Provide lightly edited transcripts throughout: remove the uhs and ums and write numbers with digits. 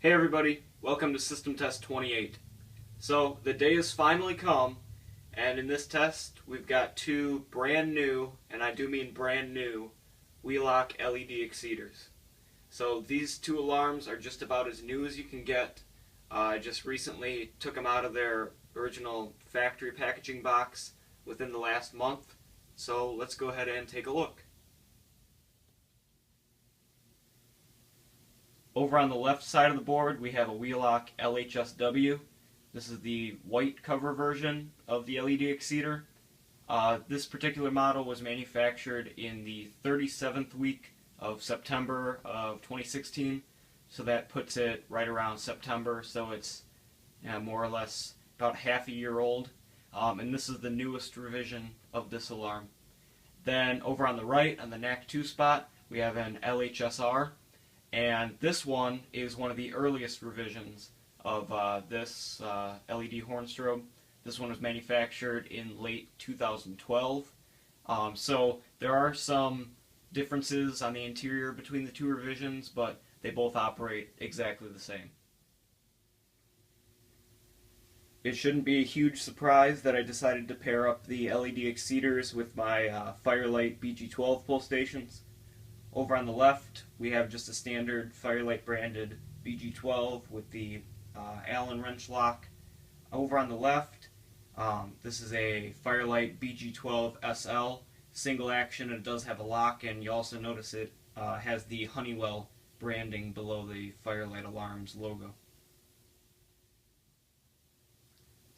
Hey everybody, welcome to System Test 28. So the day has finally come, and in this test we've got two brand new, and I do mean brand new, Wheelock LED Exceders. So these two alarms are just about as new as you can get. I just recently took them out of their original factory packaging box within the last month. So let's go ahead and take a look. Over on the left side of the board, we have a Wheelock LHSW. This is the white cover version of the LED Exceder. This particular model was manufactured in the 37th week of September of 2016, so that puts it right around September, so it's more or less about half a year old. And this is the newest revision of this alarm. Then over on the right, on the NAC2 spot, we have an LHSR. And this one is one of the earliest revisions of this LED horn strobe. This one was manufactured in late 2012. So there are some differences on the interior between the two revisions, but they both operate exactly the same. It shouldn't be a huge surprise that I decided to pair up the LED Exceders with my fire-lite BG12 pull stations. Over on the left, we have just a standard fire-lite branded BG12 with the Allen wrench lock. Over on the left, this is a fire-lite BG12 SL single action, and it does have a lock, and you also notice it has the Honeywell branding below the fire-lite alarms logo.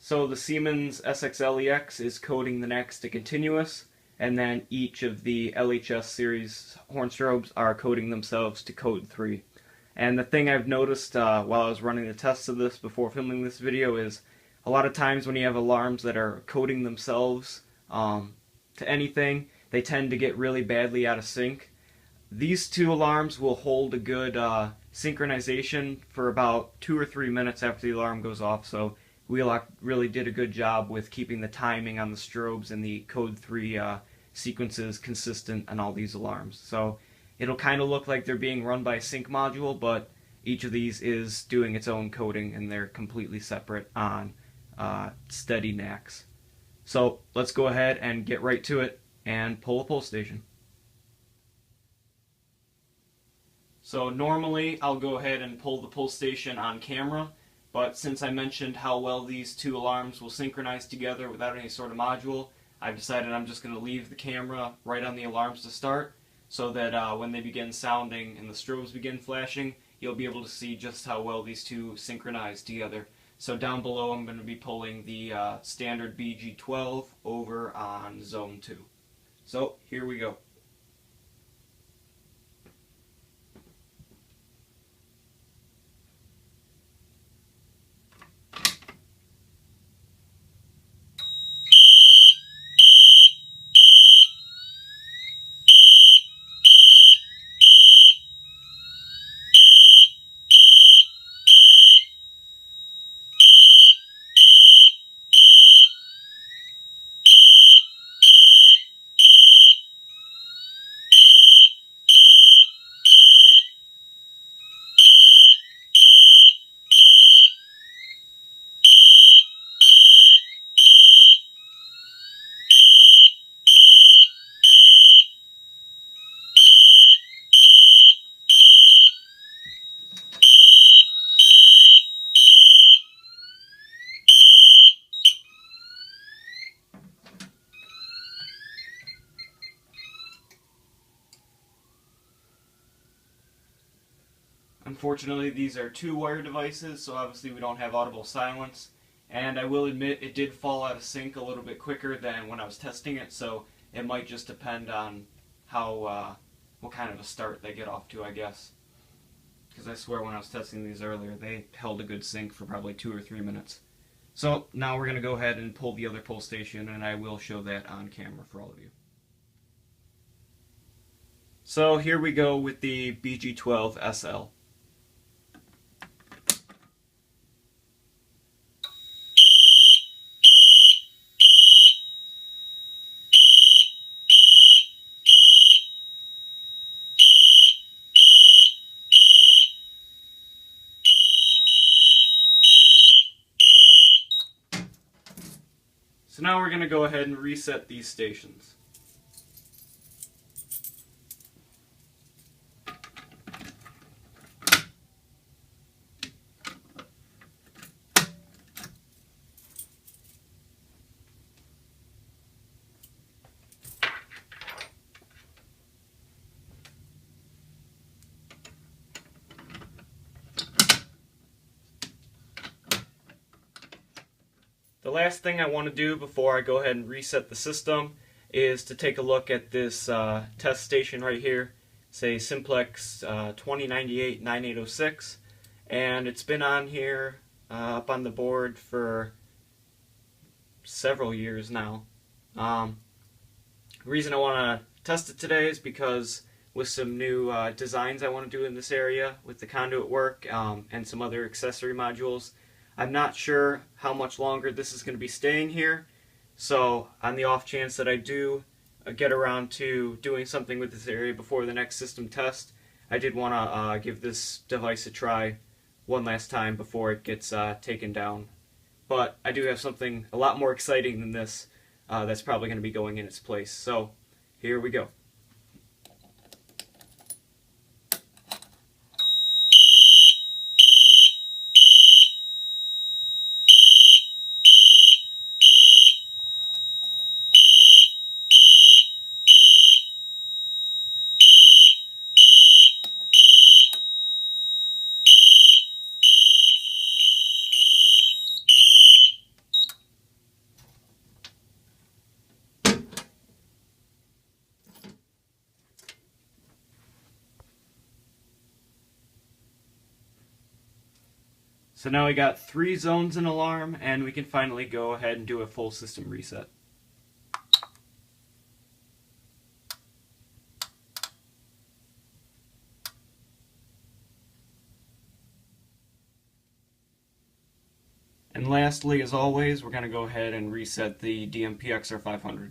So the Siemens sxl-ex is coding the NACs to continuous, and then each of the LHS series horn strobes are coding themselves to code 3. And the thing I've noticed while I was running the tests of this before filming this video is a lot of times when you have alarms that are coding themselves to anything, they tend to get really badly out of sync. These two alarms will hold a good synchronization for about 2 or 3 minutes after the alarm goes off, so Wheelock really did a good job with keeping the timing on the strobes and the code 3 sequences consistent on all these alarms. So it'll kind of look like they're being run by a sync module, but each of these is doing its own coding and they're completely separate on steady NACs. So let's go ahead and get right to it and pull a pull station. So normally I'll go ahead and pull the pull station on camera, but since I mentioned how well these two alarms will synchronize together without any sort of module, I've decided I'm just going to leave the camera right on the alarms to start, so that when they begin sounding and the strobes begin flashing, you'll be able to see just how well these two synchronize together. So down below I'm going to be pulling the standard BG12 over on zone 2. So here we go. Unfortunately, these are two-wire devices, so obviously we don't have audible silence. And I will admit it did fall out of sync a little bit quicker than when I was testing it, so it might just depend on how what kind of a start they get off to, I guess. Because I swear when I was testing these earlier, they held a good sync for probably 2 or 3 minutes. So now we're going to go ahead and pull the other pull station, and I will show that on camera for all of you. So here we go with the BG12 SL. So now we're going to go ahead and reset these stations. The last thing I want to do before I go ahead and reset the system is to take a look at this test station right here, say Simplex 2098-9806, and it's been on here up on the board for several years now. The reason I want to test it today is because with some new designs I want to do in this area with the conduit work and some other accessory modules, I'm not sure how much longer this is going to be staying here, so on the off chance that I do get around to doing something with this area before the next system test, I did want to give this device a try one last time before it gets taken down. But I do have something a lot more exciting than this that's probably going to be going in its place. So here we go. So now we got 3 zones in alarm, and we can finally go ahead and do a full system reset. And lastly, as always, we're going to go ahead and reset the DMP-XR500.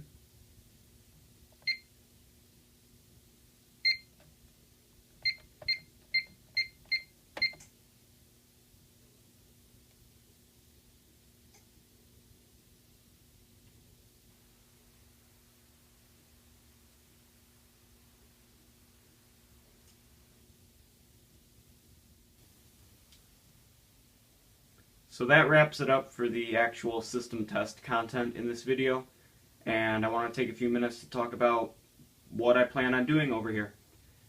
So that wraps it up for the actual system test content in this video, and I want to take a few minutes to talk about what I plan on doing over here.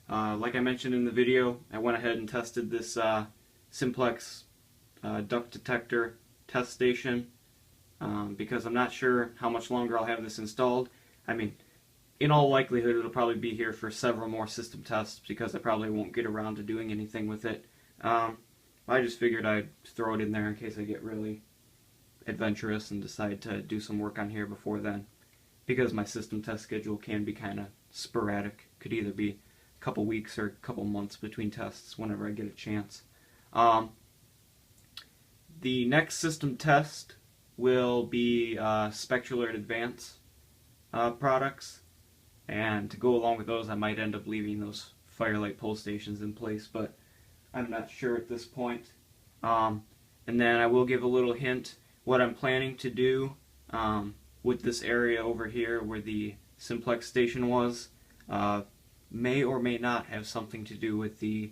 Like I mentioned in the video, I went ahead and tested this Simplex duct detector test station because I'm not sure how much longer I'll have this installed. I mean, in all likelihood it'll probably be here for several more system tests because I probably won't get around to doing anything with it. I just figured I'd throw it in there in case I get really adventurous and decide to do some work on here before then, because my system test schedule can be kind of sporadic. Could either be a couple weeks or a couple months between tests whenever I get a chance. The next system test will be Spectral Advance products, and to go along with those I might end up leaving those fire-lite pole stations in place, but I'm not sure at this point. And then I will give a little hint. What I'm planning to do with this area over here where the Simplex station was may or may not have something to do with the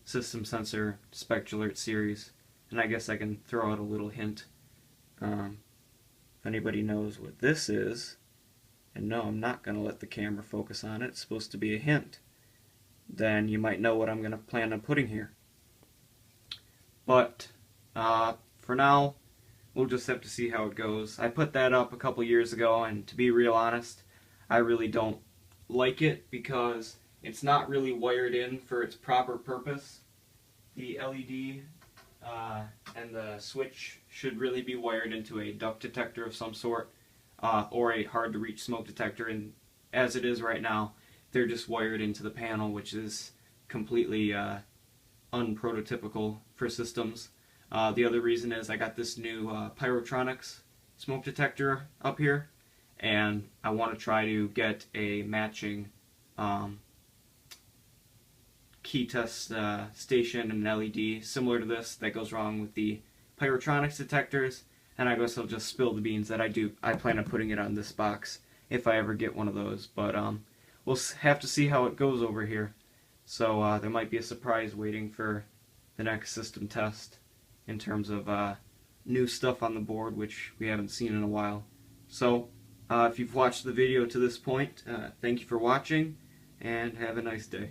System Sensor SpectrAlert series. And I guess I can throw out a little hint. If anybody knows what this is, and no, I'm not going to let the camera focus on it, it's supposed to be a hint, then you might know what I'm going to plan on putting here. But for now, we'll just have to see how it goes. I put that up a couple years ago, and to be real honest, I really don't like it because it's not really wired in for its proper purpose. The LED and the switch should really be wired into a duct detector of some sort, or a hard-to-reach smoke detector, and as it is right now, they're just wired into the panel, which is completely unprototypical for systems. The other reason is I got this new Pyrotronics smoke detector up here, and I want to try to get a matching key test station and an LED similar to this that goes wrong with the Pyrotronics detectors, and I guess I'll just spill the beans that I plan on putting it on this box if I ever get one of those. But we'll have to see how it goes over here. So there might be a surprise waiting for the next system test in terms of new stuff on the board, which we haven't seen in a while. So if you've watched the video to this point, thank you for watching, and have a nice day.